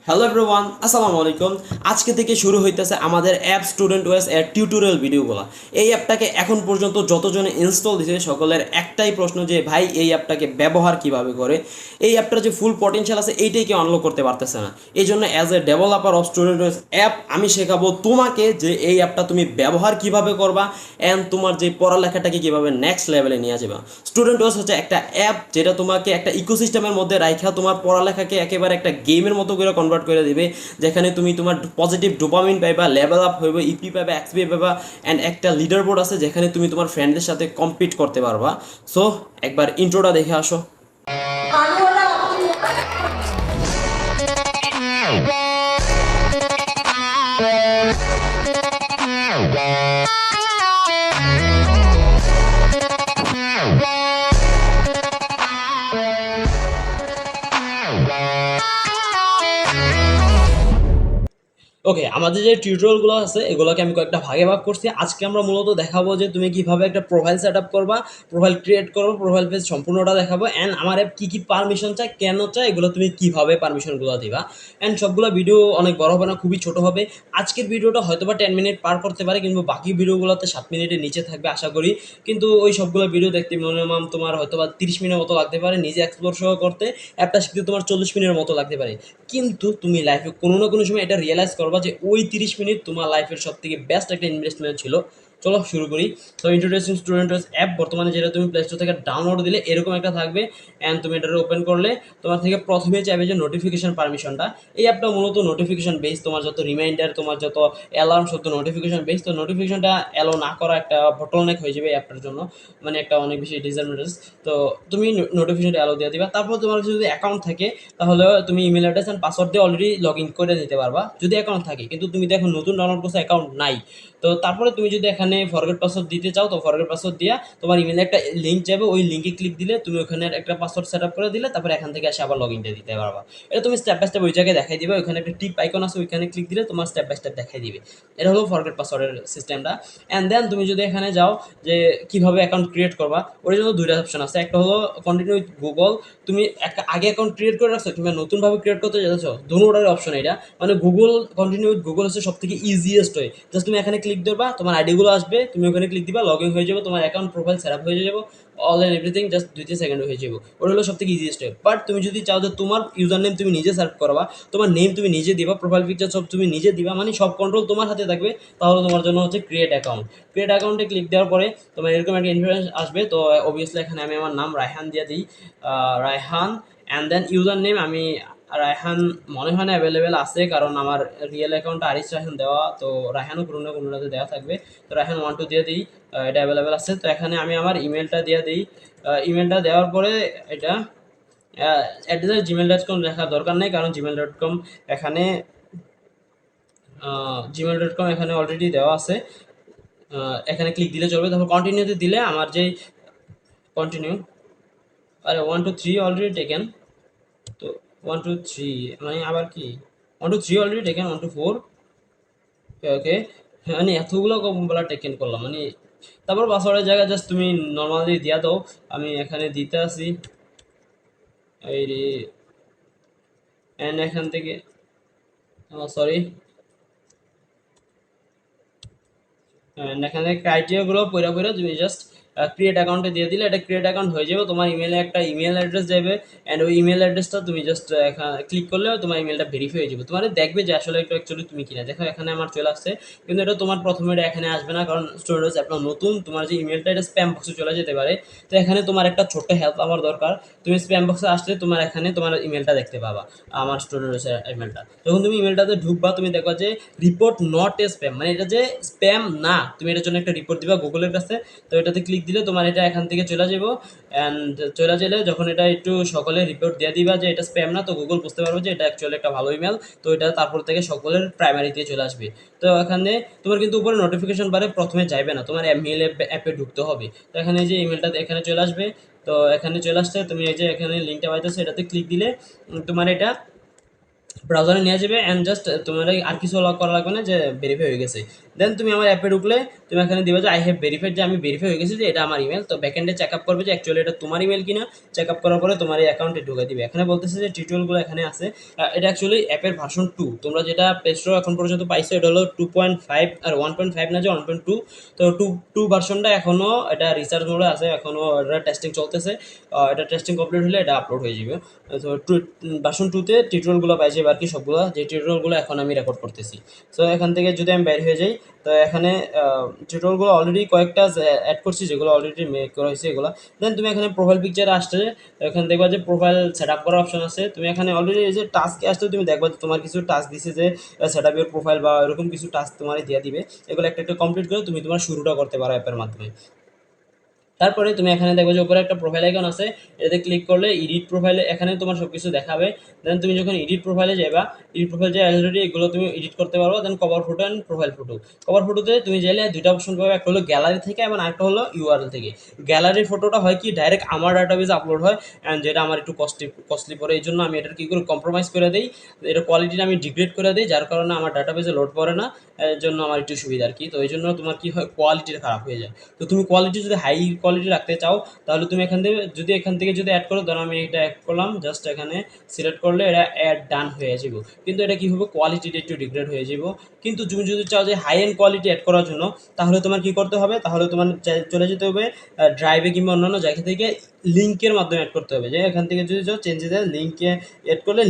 Hello everyone, আসসালামু আলাইকুম। আজকে থেকে শুরু হইতেছে আমাদের অ্যাপ স্টুডেন্ট ওয়েস এর টিউটোরিয়াল ভিডিওগুলো। এই অ্যাপটাকে এখন পর্যন্ত যতজনে ইনস্টল দিয়েছে সকলের একটাই প্রশ্ন যে ভাই এই অ্যাপটাকে ব্যবহার কিভাবে করে। এই অ্যাপটার যে ফুল পটেনশিয়াল আছে এইটাই কেউ আনলক করতে পারতেছে না। এই জন্য as a developer of student ways app আমি শেখাবো তোমাকে যে এই অ্যাপটা তুমি ব্যবহার কিভাবে করবা অ্যান্ড তোমার যে পড়ালেখাটাকে কিভাবে নেক্সট লেভেলে নিয়ে যাবে। স্টুডেন্ট ওয়েস হচ্ছে একটা অ্যাপ যেটা তোমাকে একটা ইকোসিস্টেমের মধ্যে রাখা তোমার পড়ালেখাকে একেবারে একটা গেমের মতো করে কনভার্ট করে দিবে, যেখানে তুমি তোমার পজিটিভ ডোপামিন পাইবা, লেভেল আপ হইবে, ইপি পাইবা, এক্সপি পাইবা অ্যান্ড একটা লিডার বোর্ড আছে যেখানে তুমি তোমার ফ্রেন্ডদের সাথে কম্পিট করতে পারবা। সো একবার ইন্ট্রোটা দেখে আসো। ওকে, আমাদের যে টিউটোরিয়ালগুলো আছে এগুলোকে আমি কয়েকটা ভাগে ভাগ করছি। আজকে আমরা মূলত দেখাবো যে তুমি কিভাবে একটা প্রোফাইল সেট আপ করবা, প্রোফাইল ক্রিয়েট করবো, প্রোফাইল পেজ সম্পূর্ণটা দেখাবো অ্যান্ড আমার অ্যাপ কী কী পারমিশন চাই, কেন চাই, এগুলো তুমি কীভাবে পারমিশনগুলো দিবা। অ্যান্ড সবগুলো ভিডিও অনেক বড় হবে না, খুবই ছোট হবে। আজকের ভিডিওটা হয়তো বা 10 মিনিট পার করতে পারে, কিন্তু বাকি ভিডিওগুলোতে 7 মিনিটের নিচে থাকবে আশা করি। কিন্তু ওই সবগুলো ভিডিও দেখতে মিনিমাম তোমার হয়তো বা 30 মিনিটের মতো লাগতে পারে, নিজে এক্সপ্লোর সহ করতে অ্যাপটা শিখতে তোমার 40 মিনিটের মতো লাগতে পারে। কিন্তু তুমি লাইফে কোনো না কোনো সময় এটা রিয়েলাইজ করবা যে ওই 30 মিনিট তোমার লাইফের সব থেকে বেস্ট একটা ইনভেস্টমেন্ট ছিল। চলো শুরু করি। তো ইন্ট্রোডিউসিং স্টুডেন্টস অ্যাপ বর্তমানে যেটা তুমি প্লে স্টোর থেকে ডাউনলোড দিলে এরকম একটা থাকবে অ্যান্ড তুমি এটা ওপেন করলে তোমার থেকে প্রথমে চাইবে যে নোটিফিকেশন পারমিশনটা। এই অ্যাপটা মূলত নোটিফিকেশন বেস, তোমার যত রিমাইন্ডার, তোমার যত অ্যালার্ম সব নোটিফিকেশন বেস। তো নোটিফিকেশনটা অ্যালো না করা একটা বটলনেক হয়ে যাবে এই অ্যাপটার জন্য, মানে একটা অনেক বেশি ডিসঅ্যাডভান্টেজ। তো তুমি নোটিফিকেশনটা অ্যালো দিয়ে দিবা। তারপর তোমার কাছে যদি অ্যাকাউন্ট থাকে তাহলে তুমি ইমেল অ্যাড্রেস অ্যান্ড পাসওয়ার্ড দিয়ে অলরেডি লগ ইন করে নিতে পারবা যদি অ্যাকাউন্ট থাকে। কিন্তু তুমি দেখো নতুন ডাউনলোড করছো, অ্যাকাউন্ট নাই, তো তারপরে তুমি যদি এখানে ফরগেট পাসওয়ার্ড দিতে চাও তো ফরগেট পাসওয়ার্ড দিয়া তোমার ইমেলে একটা লিঙ্ক যাবে, ওই লিঙ্কে ক্লিক দিলে তুমি ওখানে একটা পাসওয়ার্ড সেট আপ করে দিলে তারপরে এখান থেকে এসে আবার লগ ইনটা দিতে পারবা। এটা তুমি স্টেপ বাই স্টেপ ওই জায়গায় দেখাই দিবে, ওইখানে একটা টিপ আইকন আছে, ওইখানে ক্লিক দিলে তোমার স্টেপ বাই স্টেপ দেখাই দিবে। এটা হলো ফরগেট পাসওয়ার্ডের সিস্টেমটা। অ্যান্ড দেন তুমি যদি এখানে যাও যে কীভাবে অ্যাকাউন্ট ক্রিয়েট করবা, ওর জন্য দুইটা অপশন আছে। একটা হলো কন্টিনিউ উইথ গুগল, তুমি একটা আগে অ্যাকাউন্ট ক্রিয়েট করে রাখছো, তুমি নতুনভাবে ক্রিয়েট করতে যাচ্ছ, দুটোটার অপশন এটা। মানে গুগল কন্টিনিউ উইথ গুগল হচ্ছে সব থেকে ইজিয়েস্ট ওয়ে। জাস্ট তুমি এখানে ক্লিক দেবা, তোমার আইডিগুলো আসবে, তুমি ওখানে ক্লিক দিবা, লগ ইন হয়ে যাবে, তোমার অ্যাকাউন্ট প্রোফাইল সেট আপ হয়ে যাবে, অল অ্যান্ড এভরিথিং জাস্ট 2-3 সেকেন্ডে হয়ে যাবে। ওটা হলো সব থেকে ইজিয়েস্ট ওয়ে। বাট তুমি যদি চাও যে তোমার ইউজার নেম তুমি নিজে সার্ভ করবা, তোমার নেম তুমি নিজে দিবা, প্রোফাইল পিকচার সব তুমি নিজে দিবা, মানে সব কন্ট্রোল তোমার হাতে থাকবে, তাহলে তোমার জন্য হচ্ছে ক্রিয়েট অ্যাকাউন্ট। ক্রিয়েট অ্যাকাউন্টে ক্লিক দেওয়ার পরে তোমার এরকম একটা ইনফরমেশন আসবে। তো অবভিয়াসলি এখানে আমি আমার নাম রায়হান দিয়ে দিই, Raihan. And then user name আমি রায়হান মনে হয় না অ্যাভেলেবেল আছে, কারণ আমার রিয়েল অ্যাকাউন্টে আরিস রায়হান দেওয়া, তো রায়হানও কোনো না কোনোটাতে দেওয়া থাকবে। তো রায়হান 1 2 দিয়ে দিই, এটা অ্যাভেলেবেল আছে। তো এখানে আমি আমার ইমেলটা দিয়ে দিই। ইমেলটা দেওয়ার পরে এটা @gmail.com লেখার দরকার নেই, কারণ gmail.com এখানে gmail.com এখানে অলরেডি দেওয়া আছে। এখানে ক্লিক দিলে চলবে। তারপর কন্টিনিউতে দিলে আমার যেই কন্টিনিউ, আরে 1 2 3 অলরেডি টেকেন। তো 1 2 3 মানে আবার কি 1 2 3 অলরেডি টেকেন, 1 2 4 ওকে ওকে। মানে এতগুলো বলা টেকেন করলাম মানে। তারপর পাসওয়ার্ডের জায়গায় জাস্ট তুমি নর্মালি দিয়া দাও, আমি এখানে দিতে আসি এই রে। অ্যান্ড এখান থেকে সরি, এখানে ক্রাইটেরিয়াগুলো পড়া পড়া তুমি জাস্ট ক্রিয়েট অ্যাকাউন্টে দিয়ে দিলে এটা ক্রিয়েট অ্যাকাউন্ট হয়ে যাবে। তোমার ইমেলে একটা ইমেল অ্যাড্রেস যাবে অ্যান্ড ওই ইমেল অ্যাড্রেসটা তুমি জাস্ট ক্লিক করলে তোমার ইমেলটা ভেরিফাই হয়ে যাবে। তোমার দেখবে যে আসলে একটু অ্যাকচুয়ালি তুমি কিনা। দেখো এখানে আমার চলে আসছে, কিন্তু এটা তোমার প্রথমে এটা এখানে আসবে না, কারণ স্টোরেজ আপনার নতুন, তোমার যে ইমেলটা এটা স্প্যাম বক্সে চলে যেতে পারে। তো এখানে তোমার একটা ছোট্ট হেল্প আমার দরকার, তুমি স্প্যাম বক্সে আসলে তোমার এখানে তোমার ইমেলটা দেখতে পাবা, আমার স্টোরেজের ইমেলটা। যখন তুমি ইমেলটাতে ঢুকবা তুমি দেখবা যে রিপোর্ট নট এ স্প্যাম, মানে এটা যে স্প্যাম না, তুমি এটার জন্য একটা রিপোর্ট দিবা গুগলের কাছে। তো এটাতে ক্লিক দিলে তোমার এটা এখান থেকে চলে যাবো অ্যান্ড চলে গেলে যখন এটা একটু সকলে রিপোর্ট দিয়ে দিবা যে এটা স্প্যাম না, তো গুগল বুঝতে পারবে যে এটা অ্যাকচুয়ালি একটা ভালো ইমেল। তো এটা তারপর থেকে সকলের প্রাইমারিতে চলে আসবে। তো এখানে তোমার কিন্তু উপরে নোটিফিকেশন বারে প্রথমে যাইবে না, তোমার মেল অ্যাপে ঢুকতে হবে। তো এখানে যে ইমেলটা এখানে চলে আসবে, তো এখানে চলে আসছে তুমি এই যে এখানে লিঙ্কটা পাইতেছো, এটাতে ক্লিক দিলে তোমার এটা ব্রাউজারে নিয়ে যাবে অ্যান্ড জাস্ট তোমার আর কিছু লক করা লাগবে না যে ভেরিফাই হয়ে গেছে। দেন তুমি আমার অ্যাপে ঢুকলে তুমি এখানে দিবে যে আই হ্যাভ ভেরিফাইড, যে আমি ভেরিফাই হয়ে গেছি যে এটা আমার ইমেল। তো ব্যাকএন্ডে চেক আপ করবে যে অ্যাকচুয়ালি এটা তোমার ইমেল কিনা। চেক আপ করার পরে তোমার এই অ্যাকাউন্টে ঢুকে দিবে। এখানে বলতেছে যে টিউটোরিয়ালগুলো এখানে আছে। এটা অ্যাকচুয়ালি অ্যাপের ভার্সন 2। তোমরা যেটা প্লে স্টোর এখন পর্যন্ত পাইছো এটা হলো 2.5 আর 1.5 না, যে 1.2। তো টু ভার্সনটা এখনও এটা রিসার্চ মোডে আছে, এখনও এটা টেস্টিং চলতেছে। এটা টেস্টিং কমপ্লিট হলে এটা আপলোড হয়ে যাবে। তো ভার্সন 2-তে টিউটোরিয়ালগুলো পাই যাবে আর কি, সবগুলো যে টিউটোরিয়ালগুলো এখন আমি রেকর্ড করতেছি। সো এখান থেকে যদি আমি বের হয়ে যাই, তো এখানে টিউটোরিয়ালগুলো অলরেডি কয়েকটা অ্যাড করছি যেগুলো অলরেডি মেক করা হয়েছে এগুলো। দেন তুমি এখানে প্রোফাইল পিকচারে আসতে এখানে দেখবা যে প্রোফাইল সেট আপ করার অপশন আছে। তুমি এখানে অলরেডি এই যে টাস্কে আসতে তুমি দেখবা যে তোমার কিছু টাস্ক দিছে যে সেট আপ ইউর প্রোফাইল বা এরকম কিছু টাস্ক তোমার দিয়ে দিবে। এগুলো একটা একটা কমপ্লিট করে তুমি তোমার শুরুটা করতে পারো অ্যাপের মাধ্যমে। তারপরে তুমি এখানে দেখবে যে উপরে একটা প্রোফাইল আইকন আছে, এতে ক্লিক করলে এডিট প্রোফাইলে এখানে তোমার সব কিছু দেখাবে। দেন তুমি যখন এডিট প্রোফাইলে যাবা, এডিট প্রোফাইল যে অলরেডি এগুলো তুমি এডিট করতে পারো। Then cover photo and profile photo. Cover ফটোতে তুমি চাইলে দুইটা অপশন পাবে, একটা হলো গ্যালারি থেকে এবং আরেকটা হলো ইউআরএল থেকে। গ্যালারির ফটোটা হয় কি ডাইরেক্ট আমার ডাটাবেসে আপলোড হয়, অ্যান্ড যেটা আমার একটু কস্টলি পড়ে, এই জন্য আমি এটার কী করে কম্প্রোমাইজ করে দিই, এটা কোয়ালিটিটা আমি ডিগ্রেড করে দিই, যার কারণে আমার ডাটাবেসে লোড পড়ে না। এর জন্য আমার একটু সুবিধা আর কি। তো এই জন্য তোমার কি হয়, কোয়ালিটিটা খারাপ হয়ে যায়। তো তুমি কোয়ালিটি যদি হাই কোয়ালিটি রাখতে চাও, তাহলে তুমি এখান থেকে যদি অ্যাড করো, ধরো আমি এটা অ্যাড করলাম, জাস্ট এখানে সিলেক্ট করলে এটা অ্যাড ডান হয়ে যাব। কিন্তু এটা কী হবে, কোয়ালিটিটা একটু ডিগ্রেড হয়ে যাব। কিন্তু তুমি যদি চাও যে হাই এন্ড কোয়ালিটি অ্যাড করার জন্য, তাহলে তোমার কী করতে হবে, তাহলে তোমার চলে যেতে হবে ড্রাইভে কিংবা অন্যান্য জায়গা থেকে লিঙ্কের মাধ্যমে অ্যাড করতে হবে। যে এখান থেকে যদি চাও চেঞ্জে লিঙ্কে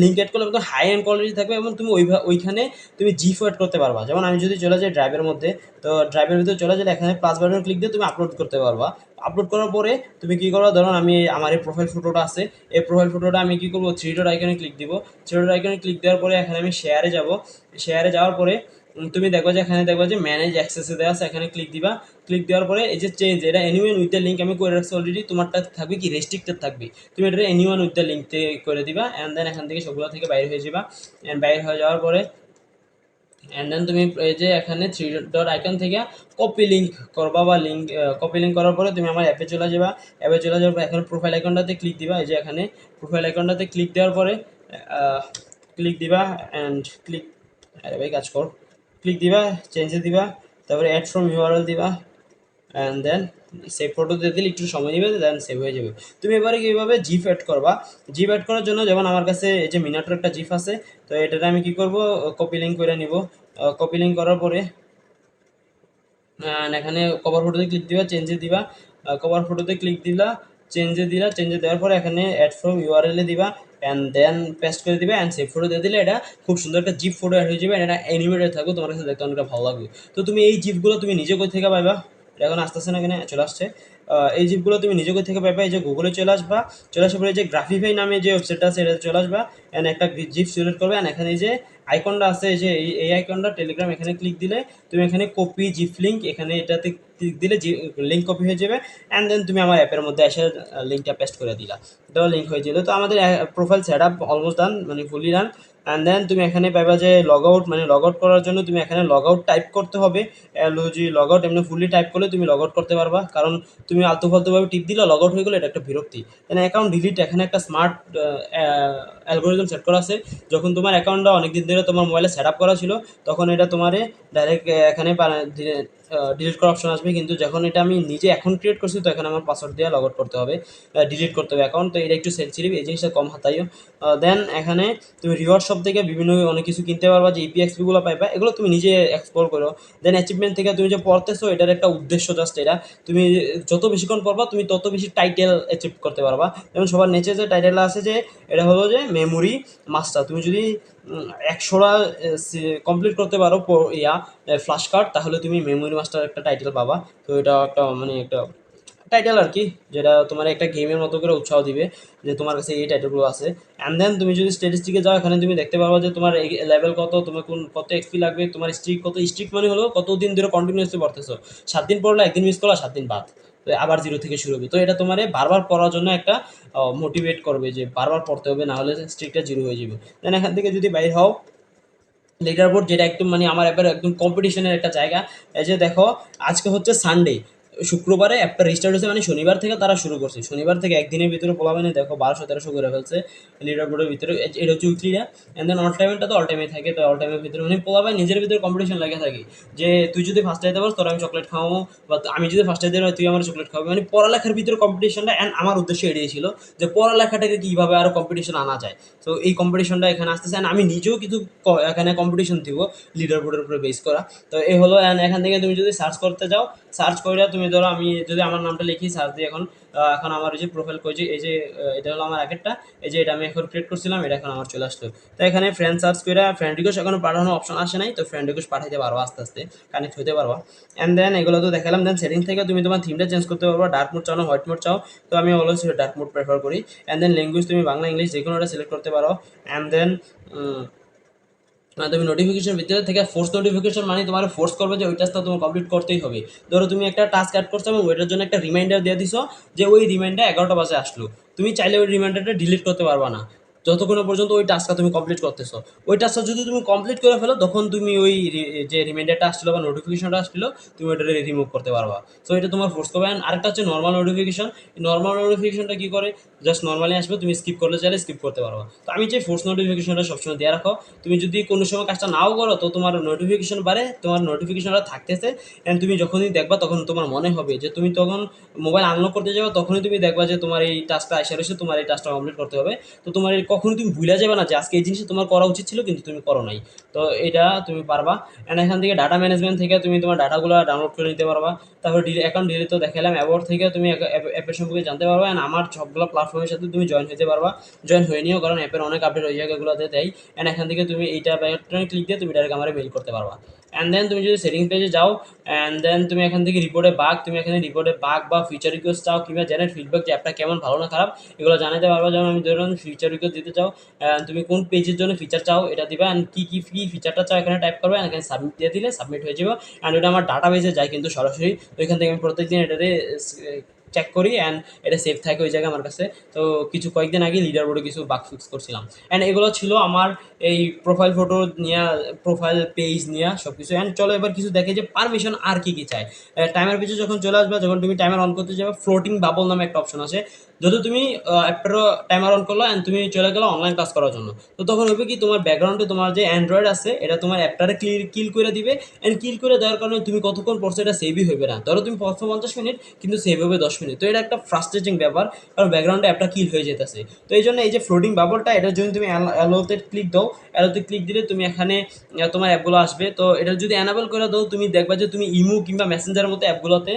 লিঙ্ক অ্যাড করলে হাই এন্ড কোয়ালিটি থাকবে এবং তুমি ওইখানে তুমি জিফ অ্যাড করতে পারবা। যেমন আমি যদি চলে যাই ড্রাইভের মধ্যে, তো ড্রাইভের ভিতরে চলে গেলে এখানে প্লাস বাটন ক্লিক দিয়ে তুমি আপলোড করতে পারবা। আপলোড করার পরে তুমি কী করো, ধরুন আমি আমার এই প্রোফাইল ফটোটা আছে, এই প্রোফাইল ফটোটা আমি কী করবো, থ্রি ডট আইকনে ক্লিক দিব। থ্রি ডট আইকনে ক্লিক দেওয়ার পরে এখানে আমি শেয়ারে যাব। শেয়ারে যাওয়ার পরে তুমি দেখবা যে এখানে দেখবা যে ম্যানেজ অ্যাক্সেসে দেওয়া আছে, এখানে ক্লিক দিবা। ক্লিক দেওয়ার পরে এই যে চেঞ্জ, এটা এনিওয়ান উইথ দ্য লিঙ্ক আমি করে রাখছি অলরেডি। তোমারটা থাকবে কি রেস্ট্রিক্টেড থাকবে, তুমি এটা এনিওয়ান উইথ দ্য লিঙ্ক করে দিবা। অ্যান্ড দেন এখান থেকে সবগুলো থেকে বাইরে হয়ে যাবা। অ্যান্ড বাইরে হয়ে যাওয়ার পরে অ্যান্ড দেন তুমি এই যে এখানে থ্রি ডট আইকন থেকে কপি লিঙ্ক করবা, বা লিঙ্ক কপি লিঙ্ক করার পরে তুমি আমার অ্যাপে চলে যাবা। অ্যাপে চলে যাওয়ার পর এখানে প্রোফাইল আইকনটাতে ক্লিক দিবা। এই যে এখানে প্রোফাইল আইকনটাতে ক্লিক দেওয়ার পরে ক্লিক দিবা অ্যান্ড ক্লিক, আরে ভাই কাজ কর, ক্লিক দিবা, চেঞ্জে দিবা, তারপরে অ্যাড ফ্রম ইউআরএল দিবা। অ্যান্ড দেন সেভ ফটো দিয়ে দিলে একটু সময় নেবে, দেন সেভ হয়ে যাবে। তুমি এবারে কীভাবে জিপ অ্যাড করবা, জিপ অ্যাড করার জন্য যেমন আমার কাছে এই যে মিনাটোর একটা জিপ আছে, তো এটাতে আমি কী করবো, কপি লিঙ্ক করে নিব। কপি লিঙ্ক করার পরে এখানে কভার ফটোতে ক্লিক দিবা, চেঞ্জে দিবা। কভার ফটোতে ক্লিক দিলা, চেঞ্জে দিলা, চেঞ্জে দেওয়ার পরে এখানে অ্যাড ফ্রম ইউআরএলে দিবা অ্যান্ড দেন পেস্ট করে দিবা অ্যান্ড সেভ ফটো দিয়ে দিলে এটা খুব সুন্দর একটা জিপ ফটো অ্যাড হয়ে যাবে। এটা অ্যানিমেটেড থাকবে, তোমার কাছে দেখতে অনেকটা ভালো লাগবে। তো তুমি এই জিপগুলো তুমি নিজে কোথা থেকে পাইবা, এটা এখন আসতেছে না, এখানে চলে আসছে। এই জিপগুলো তুমি নিজে কোথা থেকে পাইবা, এই যে গুগলে চলে আসবা। চলে আসার পরে এই যে গ্রাফিফাই নামে যে ওয়েবসাইটটা আছে এটাতে চলে আসবা অ্যান্ড একটা জিপ সিলেক্ট করবে। অ্যান্ড এখানে এই যে আইকনটা আছে, এই যে এই আইকনটা টেলিগ্রাম, এখানে ক্লিক দিলে তুমি এখানে কপি জিপ লিঙ্ক, এখানে এটাতে ক্লিক দিলে লিঙ্ক কপি হয়ে যাবে। অ্যান্ড দেন তুমি আমার অ্যাপের মধ্যে এসে লিঙ্কটা পেস্ট করে দিলা, এটাও লিঙ্ক হয়ে যেত। তো আমাদের profile set up almost done, মানে ফুলি ডান। অ্যান্ড দেন তুমি এখানে পাইবা যে লগ আউট, মানে লগ আউট করার জন্য তুমি এখানে লগ আউট টাইপ করতে হবে। এলওজি লগ আউট এমনি ফুলি টাইপ করলে তুমি লগ আউট করতে পারবা, কারণ তুমি আলতু ফালতুভাবে টিপ দিলে লগ আউট হয়ে গেলে এটা একটা বিরক্তি। দেন অ্যাকাউন্ট ডিলিট, এখানে একটা স্মার্ট অ্যালগোরিদম সেট করা আছে। যখন তোমার অ্যাকাউন্টটা অনেক দিন ধরে তোমার মোবাইলে সেট আপ করা ছিল, তখন এটা তোমারে ডাইরেক্ট এখানে ডিলিট করার অপশন আসবে। কিন্তু যখন এটা আমি নিজে এখন ক্রিয়েট করছি, তো এখানে আমার পাসওয়ার্ড দিয়ে লগ আউট করতে হবে, ডিলিট করতে হবে অ্যাকাউন্ট। তো এটা একটু সেন্সিটিভ, এই জিনিসটা কম হাতাইও। দেন এখানে তুমি রিওয়ার্ড শপ থেকে বিভিন্ন অনেক কিছু কিনতে পারবা, যে ইপিএক্সপিগুলো পাইবা, এগুলো তুমি নিজে এক্সপ্লোর করো। দেন অ্যাচিভমেন্ট থেকে তুমি যে পড়তেছো, এটার একটা উদ্দেশ্য জাস্ট এটা, তুমি যত বেশিক্ষণ পড়বা তুমি তত বেশি টাইটেল অ্যাচিভ করতে পারবা। যেমন সবার নিচে যে টাইটেল আছে, যে এটা হলো যে মেমোরি মাস্টার। তুমি যদি 100টা কমপ্লিট করতে পারো ফ্ল্যাশ কার্ড, তাহলে তুমি মেমোরি মাস্টার একটা টাইটেল পাবা। তো এটা একটা মানে একটা টাইটেল আর কি, যেটা তোমার একটা গেমের মতো করে উৎসাহ দিবে যে তোমার কাছে এই টাইটেলগুলো আছে। অ্যান্ড দেন তুমি যদি স্ট্যাটিস্টিকে যাও, এখানে তুমি দেখতে পারবা যে তোমার লেভেল কত, তোমার কত এক্সপি লাগবে, তোমার স্ট্রিক কত। স্ট্রিক মানে হলো কতদিন ধরে কন্টিনিউসলি পড়তেছো। 7 দিন পড়লে, একদিন মিস করলে 7 দিন বাদ, তো আবার জিরো থেকে শুরু হবে। তো এটা তোমার বারবার পড়ার জন্য একটা মোটিভেট করবে, যে বারবার পড়তে হবে, না হলে স্ট্রিকটা জিরো হয়ে যাবে। দেন এখান থেকে যদি বাইর হও, লিডার বোর্ড, যেটা একদম মানে আমার অ্যাপের একদম কম্পিটিশনের একটা জায়গা। এই যে দেখো, আজকে হচ্ছে সানডে, শুক্রবারে অ্যাপটা রিস্টার্ট হয়েছে, মানে শনিবার থেকে তারা শুরু করছে, শনিবার থেকে একদিনের ভিতরে পোলাবেন দেখো 1200-1300 করে ফেলছে লিডার বোর্ডের ভিতরে। এটা হচ্ছে উইকলিটা। অ্যান্ড দেন অল টাইমটা তো অল টাইমে থাকে, তো অল টাইমের ভিতরে মানে পোলাবাই নিজের ভিতরে কম্পিটিশন লাগে থাকে যে তুই যদি ফার্স্ট আইতে পারস তোর আমি চকলেট খাওয়াবো, বা আমি যদি ফার্স্ট আইতে পারি তুই আমার চকলেট খাওয়াবি, মানে পড়ালেখার ভিতরে কম্পিটিশনটা। অ্যান্ড আমার উদ্দেশ্য এড়িয়ে ছিল যে পড়ালেখাটাকে কীভাবে আরও কম্পিটিশন আনা যায়। তো এই কম্পিটিশনটা এখানে আসতেছে, অ্যান্ড আমি নিজেও কিছু এখানে কম্পিটিশন দিব লিডার বোর্ডের উপরে বেস করা। তো এই হলো। অ্যান্ড এখান থেকে তুমি যদি সার্চ করতে যাও, সার্চ করে তুমি ধরো আমি যদি আমার নামটা লিখি সার্চ দিয়ে এখন এখন আমার এই যে প্রোফাইল করেছি, এই যে এটা হলো আমার আগেরটা, এই যে এটা আমি এখন ক্রিয়েট করছিলাম, এটা এখন আমার চলে আসলো। তো এখানে ফ্রেন্ড সার্চ করে ফ্রেন্ড রিকোয়েস্ট এখনো পাঠানো অপশন আসে নাই, তো ফ্রেন্ড রিকোয়েস্ট পাঠাইতে পারবো, আস্তে আস্তে কানেক্ট হতে পারবো। অ্যান্ড দেন এগুলো তো দেখালাম। দেন সেটিং থেকে তুমি তোমার থিমটা চেঞ্জ করতে পারবো, ডার্ক মোড চাও না হোয়াইট মোড চাও, তো আমি অলওয়েজ ডার্ক মোড প্রেফার করি। অ্যান্ড দেন ল্যাঙ্গুয়েজ তুমি বাংলা ইংলিশ যে কোনোটা সিলেক্ট করতে পারো। অ্যান্ড দেন তুমি নোটিফিকেশন ভিতরে থেকে ফোর্স নোটিফিকেশন মানে তোমার ফোর্স করবে যে ওই টাস্কটা তোমার কমপ্লিট করতেই হবে। ধরো তুমি একটা টাস্ক অ্যাড করছো এবং ওইটার জন্য একটা রিমাইন্ডার দিয়ে দিছো যে ওই রিমাইন্ডার 11টা বাজে আসলো, তুমি চাইলে ওই রিমাইন্ডারটা ডিলিট করতে পারবা না যতক্ষণ পর্যন্ত ওই টাস্কটা তুমি কমপ্লিট করতেছো। ওই টাস্কটা যদি তুমি কমপ্লিট করে ফেলো তখন তুমি ওই যে রিমাইন্ডারটা আসছিলো বা নোটিফিকেশনটা আসছিলো তুমি ওইটা রিমুভ করতে পারবা। সো এটা তোমার ফোর্স করবে। আরেকটা হচ্ছে নর্মাল নোটিফিকেশন। নর্মাল নোটিফিকেশনটা কী করে, জাস্ট নর্মালি আসবে, তুমি স্কিপ করলে চাইলে স্কিপ করতে পারবা। তো আমি যে ফোর্স নোটিফিকেশনটা সবসময় দিয়ে রাখো, তুমি যদি কোনো সময় কাজটা নাও করো তো তোমার নোটিফিকেশন বাড়ে, তোমার নোটিফিকেশনটা থাকতেছে। অ্যান্ড তুমি যখনই দেখবা তখন তোমার মনে হবে যে তুমি তখন মোবাইল আনলক করতে যাবে, তখনই তুমি দেখবা যে তোমার এই টাস্কটা আসা রয়েছে, তোমার এই টাস্কটা কমপ্লিট করতে হবে। তো তোমার এই কখনই তুমি ভুলে যাবে না যে আজকে এই জিনিসটা তোমার করা উচিত ছিল কিন্তু তুমি করো নাই। তো এটা তুমি পারবা। অ্যান্ড এখান থেকে ডাটা ম্যানেজমেন্ট থেকে তুমি তোমার ডাটাগুলো ডাউনলোড করে নিতে পারবা। তারপর অ্যাকাউন্ট ডিলিট তো দেখালাম। অ্যাবাউট থেকে তুমি অ্যাপের সম্পর্কে জানতে পারবা। অ্যান্ড আমার সবগুলো প্ল্যাটফর্মের সাথে তুমি জয়েন হতে পারবা। জয়েন হয়ে নিও, কারণ অ্যাপের অনেক আপডেট ওই জায়গাগুলোতে দেয়। অ্যান্ড এখান থেকে তুমি এইটা বাটনে ক্লিক দিয়ে তুমি ডাইরেক্ট আমার মেইল করতে পারবা। অ্যান্ড দেন তুমি যদি সেটিংস পেজে যাও, অ্যান্ড দেন তুমি এখান থেকে রিপোর্টে বাগ, তুমি এখানে রিপোর্টে বাগ বা ফিচার রিকোয়েস্ট চাও কিংবা জেনারেট ফিডব্যাক যে অ্যাপটা কেমন ভালো না খারাপ এগুলো জানাতে পারবা। যেমন আমি ধরুন ফিচার রিকোয়েস্ট দিতে চাও, তুমি কোন পেজের জন্য ফিচার চাও এটা দিবা, অ্যান্ড কী ফিচারটা চাও এখানে টাইপ করবে, এখানে সাবমিট দিয়ে দিলে সাবমিট হয়ে যাবে। অ্যান্ড ওটা আমার ডাটা বেসে যায় কিন্তু সরাসরি, তো এখান থেকে আমি প্রত্যেকদিন এটাতে চেক করি অ্যান্ড এটা সেভ থাকে ওই জায়গায় আমার কাছে। তো কিছু কয়েকদিন আগে লিডার বোর্ডে কিছু বাগ ফিক্স করছিলাম। অ্যান্ড এগুলো ছিল আমার এই প্রোফাইল ফটো নিয়ে, প্রোফাইল পেজ নিয়ে সব কিছু। অ্যান্ড চলো এবার কিছু দেখে যে পারমিশন আর কী কী চাই। টাইমার পিছু যখন চলে আসবে, যখন তুমি টাইমার অন করতে যাবে, ফ্লোটিং বাবল নামে একটা অপশন আছে। যদি তুমি অ্যাপটার টাইমার অন করলো অ্যান্ড তুমি চলে গেলো অনলাইন ক্লাস করার জন্য, তো তখন হবে কি তোমার ব্যাকগ্রাউন্ডে তোমার যে অ্যান্ড্রয়েড আছে এটা তোমার অ্যাপটারে কিল করে দিবে। অ্যান্ড কিল করে দেওয়ার কারণে তুমি কতক্ষণ পড়ছো এটা সেভই হবে না। ধরো তুমি পড়ছো 50 মিনিট কিন্তু সেভ হবে 10 মিনিট, তো এটা একটা ফ্রাস্ট্রেটিং ব্যাপার, কারণ ব্যাকগ্রাউন্ডে অ্যাপটা কিল হয়ে যেতেছে। তো এই জন্য এই যে ফ্লোটিং বাবলটা, এটার জন্য তুমি অ্যালোতে ক্লিক দাও। অ্যালোতে ক্লিক দিলে তুমি এখানে তোমার অ্যাপগুলো আসবে। তো এটা যদি অ্যানাবেল করে দাও তুমি দেখবা যে তুমি ইমো কিংবা মেসেঞ্জারের মতো অ্যাপগুলোতে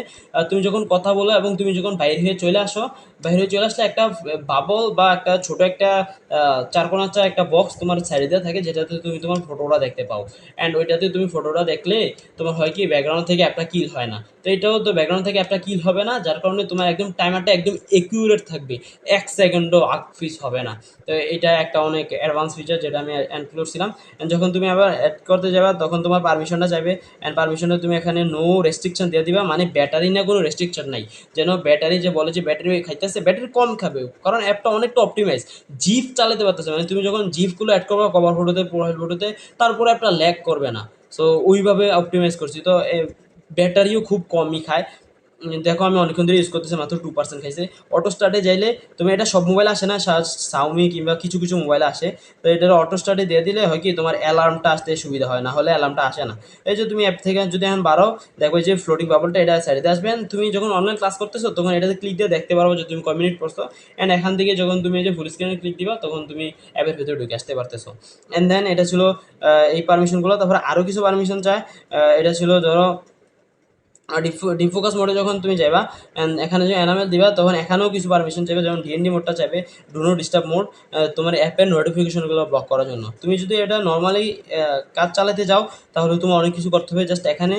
তুমি যখন কথা বলো এবং তুমি যখন বাইরে হয়ে চলে আসো, বাইরে হয়ে চলে আসলে একটা বাবল বা একটা ছোট একটা চারকোনার একটা বক্স তোমার সাইডে দেওয়া থাকে, যেটাতে তুমি তোমার ফটোটা দেখতে পাও। অ্যান্ড ওইটাতে তুমি ফটোটা দেখলে তোমার হয় কি ব্যাকগ্রাউন্ড থেকে অ্যাপটা কিল হয় না। তো এটাও তো ব্যাকগ্রাউন্ড থেকে অ্যাপটা কিল হবে না, যার কারণে তোমার একদম টাইমারটা একদম একিউরেট থাকবে, 1 সেকেন্ডও আগফিস হবে না। তো এটা একটা অনেক অ্যাডভান্স ফিচার যেটা আমি অ্যাড করছিলাম। অ্যান্ড যখন তুমি আবার অ্যাড করতে যাবে তখন তোমার পারমিশনটা যাবে। অ্যান্ড পারমিশনটা তুমি এখানে নো রেস্ট্রিকশন দিয়ে দিবা, মানে ব্যাটারি না কোনো রেস্ট্রিকশন নাই, যেন ব্যাটারি যে বলে যে ব্যাটারি খাইতেছে, ব্যাটারি কম খাবে, কারণ অ্যাপটা অনেকটা অপটিমাইজ। জিপ চালাতে পারতেছে, মানে তুমি যখন জিপগুলো অ্যাড করবে কভার ফটোতে প্রোফাইল ফটোতে, তারপরে অ্যাপটা ল্যাগ করবে না। সো ওইভাবে অপটিমাইজ করছি। তো ব্যাটারিও খুব কমই খায়। দেখো আমি অনেকক্ষণ ধরে ইউজ করতেছি, মাত্র 2% খাইছে। অটো স্টার্টে যাইলে তুমি, এটা সব মোবাইলে আসে না, শাওমি কিংবা কিছু কিছু মোবাইলে আসে, তো এটার অটো স্টার্টে দিয়ে দিলে হয় কি তোমার অ্যালার্মটা আসতে সুবিধা হয়, না হলে অ্যালার্মটা আসে না। এই যে তুমি অ্যাপ থেকে যদি এখন বাড়ো, দেখো যে ফ্লোটিং বাবলটা এটা সাইডে আসবেন, তুমি যখন অনলাইন ক্লাস করতেছো তখন এটাতে ক্লিক দিয়ে দেখতে পারবো যে তুমি কয় মিনিট পড়ছো। অ্যান্ড এখান থেকে যখন তুমি এই যে ফুল স্ক্রিনে ক্লিক দিবা তখন তুমি অ্যাপের ভেতরে ঢুকে আসতে পারতেছো। অ্যান্ড দেন এটা ছিল এই পারমিশনগুলো। তারপরে আরও কিছু পারমিশন চায়। এটা ছিল ধরো ডিফোকাস মোডে যখন তুমি যাবা অ্যান্ড এখানে যে এনামেল দিবা তখন এখানেও কিছু পারমিশন চাইবে, যেমন ডিএনডি মোডটা চাইবে, ডু নট ডিস্টার্ব মোড, তোমার অ্যাপের নোটিফিকেশনগুলো ব্লক করার জন্য। তুমি যদি এটা নর্মালি কাজ চালাতে যাও তাহলে তোমার অনেক কিছু করতে হবে। জাস্ট এখানে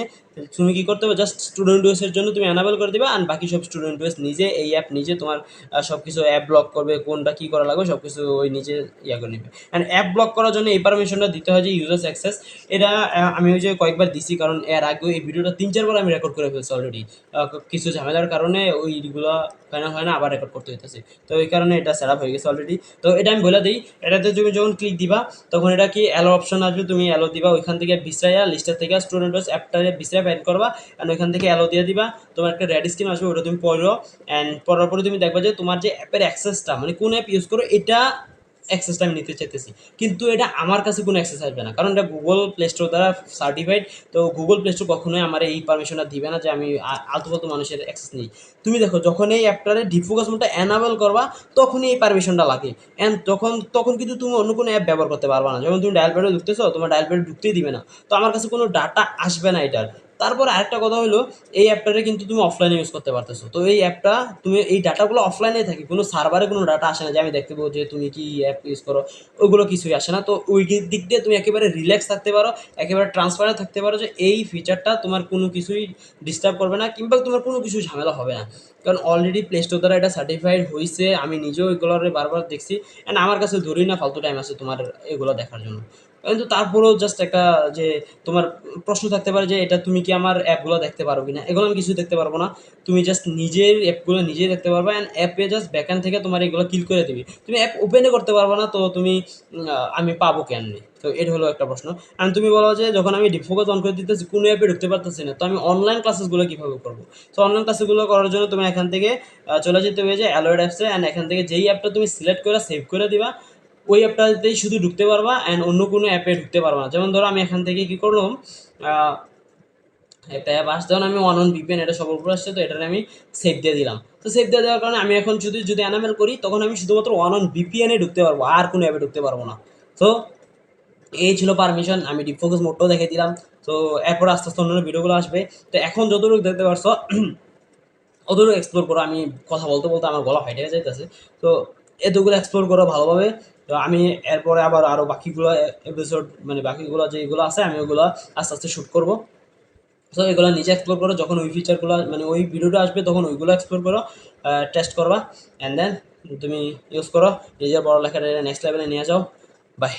তুমি কী করতে হবে, জাস্ট স্টুডেন্ট ওয়েসের জন্য তুমি অ্যানাবেল করে দিবা, আর বাকি সব স্টুডেন্ট ওয়েস নিজে এই অ্যাপ নিজে তোমার সব কিছু অ্যাপ ব্লক করবে, কোনটা কী করা লাগবে সব কিছু ওই নিজে ইয়া করে নেবে। অ্যান্ড অ্যাপ ব্লক করার জন্য এই পারমিশনটা দিতে হয় যে ইউজার্স অ্যাক্সেস। এটা আমি ওই যে কয়েকবার দিছি, কারণ এর আগেও এই ভিডিওটা 3-4 বার আমি রেকর্ড করে ফেলছি অলরেডি। কিছু ঝামেলার কারণে ওইগুলো ফাইনাল হয় না, আবার রেকর্ড করতে হইতেছে, তো এই কারণে এটা সেট আপ হয়ে গেছে অলরেডি। তো এটা আমি বলে দিই, এটাতে তুমি যখন ক্লিক দিবা তখন এটা কি অ্যালো অপশন আসবে, তুমি অ্যালো দিবা, ওইখান থেকে বিছরাইয়া লিস্টার থেকে স্টুডেন্ট ওয়েস অ্যাপটা বিছরাই অ্যাড করবা অ্যান্ড ওইখান থেকে অ্যালো দিয়ে দিবা, তোমার একটা রেড স্ক্রিন আসবে, ওটা তুমি পড়ো অ্যান্ড পড়ার পরে তুমি দেখবা যে তোমার যে অ্যাপের অ্যাক্সেসটা মানে কোন অ্যাপ ইউজ করো এটা অ্যাক্সেসটা আমি নিতে চাইতেছি, কিন্তু এটা আমার কাছে কোনো অ্যাক্সেস আসবে না, কারণ এটা গুগল প্লে স্টোর দ্বারা সার্টিফাইড। তো গুগল প্লে স্টোর কখনোই আমার এই পারমিশনটা দিবে না যে আমি আলতু ফালতু মানুষের অ্যাক্সেস নিই। তুমি দেখো যখন এই অ্যাপটারে ডিফোকাস মোডটা এনাবেল করবা তখনই এই পারমিশনটা লাগে, অ্যান্ড তখন কিন্তু তুমি অন্য কোনো অ্যাপ ব্যবহার করতে পারবা না। যেমন তুমি ডায়াল প্যাডে ঢুকতেছো, তোমার ডায়াল প্যাডে ঢুকতেই দিবে না, তো আমার কাছে কোনো ডাটা আসবে না এটার। তারপর আরেকটা কথা হলো, এই অ্যাপটারে কিন্তু তুমি অফলাইনে ইউজ করতে পারতেছো, তো এই অ্যাপটা তুমি এই ডাটাগুলো অফলাইনে থাকে, কোনো সার্ভারে কোনো ডাটা আসে না যে আমি দেখতে পাবো যে তুমি কি অ্যাপ ইউজ করো, ওগুলো কিছুই আসে না। তো ওই দিক দিয়ে তুমি একেবারে রিল্যাক্স থাকতে পারো, একেবারে ট্রান্সপারেন্ট থাকতে পারো যে এই ফিচারটা তোমার কোনো কিছুই ডিস্টার্ব করবে না কিংবা তোমার কোনো কিছু ঝামেলা হবে না, কারণ অলরেডি প্লে স্টোর দ্বারা এটা সার্টিফাইড হয়েছে। আমি নিজেও এগুলোর বারবার দেখছি অ্যান্ড আমার কাছে ধরি না ফালতু টাইম আছে তোমার এগুলো দেখার জন্য। কিন্তু তারপরেও জাস্ট একটা যে তোমার প্রশ্ন থাকতে পারে যে এটা তুমি কি আমার অ্যাপগুলো দেখতে পারো কিনা, এগুলো আমি কিছু দেখতে পারবো না। তুমি জাস্ট নিজের অ্যাপগুলো নিজেই দেখতে পারবা অ্যান্ড অ্যাপে জাস্ট ব্যাকএন্ড থেকে তোমার এগুলো কিল করে দিবি, তুমি অ্যাপ ওপেনও করতে পারবে না, তো তুমি আমি পাবো কেমনি? তো এটা হলো একটা প্রশ্ন। অ্যান্ড তুমি বলো যে যখন আমি ডিফোকাস অন করে দিতেছি কোনো অ্যাপে ঢুকতে পারতেছি না, তো আমি অনলাইন ক্লাসেসগুলো কীভাবে করবো? তো অনলাইন ক্লাসেসগুলো করার জন্য তুমি এখান থেকে চলে যেতে হবে যে অ্যালোয়েড অ্যাপসে, অ্যান্ড এখান থেকে যেই অ্যাপটা তুমি সিলেক্ট করে সেভ করে দিবা ওই অ্যাপটাতেই শুধু ঢুকতে পারবা অ্যান্ড অন্য কোনো অ্যাপে ঢুকতে পারবা না। যেমন ধরো আমি এখান থেকে কী করলাম, একটা অ্যাপ আসছে, যেমন আমি ওয়ান ভিপিএন এটা সবার উপর আসছে, তো এটার আমি সেভ দিয়ে দিলাম। তো সেভ দিয়ে দেওয়ার কারণে আমি এখন যদি অ্যানামেল করি তখন আমি শুধুমাত্র ওয়ান ভিপিএনে ঢুকতে পারবো, আর কোনো অ্যাপে ঢুকতে পারবো না। তো এই ছিল পারমিশন, আমি ডিফোকাস মোডটাও দেখে দিলাম। তো এরপর আস্তে আস্তে অন্যান্য ভিডিওগুলো আসবে। তো এখন যতটুকু দেখতে পারছো অতটুকু এক্সপ্লোর করো, আমি কথা বলতে বলতে আমার গলা ফাইটে যাইতেছে। তো এতগুলো এক্সপ্লোর করো ভালোভাবে। তো আমি এরপরে আবার আরও বাকিগুলো এপিসোড মানে বাকিগুলো যেগুলো আছে আমি ওগুলো আস্তে আস্তে শ্যুট করবো। সো এগুলো নিজে এক্সপ্লোর করো, যখন ওই ফিচারগুলো মানে ওই ভিডিওটা আসবে তখন ওইগুলো এক্সপ্লোর করো, টেস্ট করবা অ্যান্ড দেন তুমি ইউজ করো, নিজের পড়ালেখাটা নেক্সট লেভেলে নিয়ে যাও। বাই।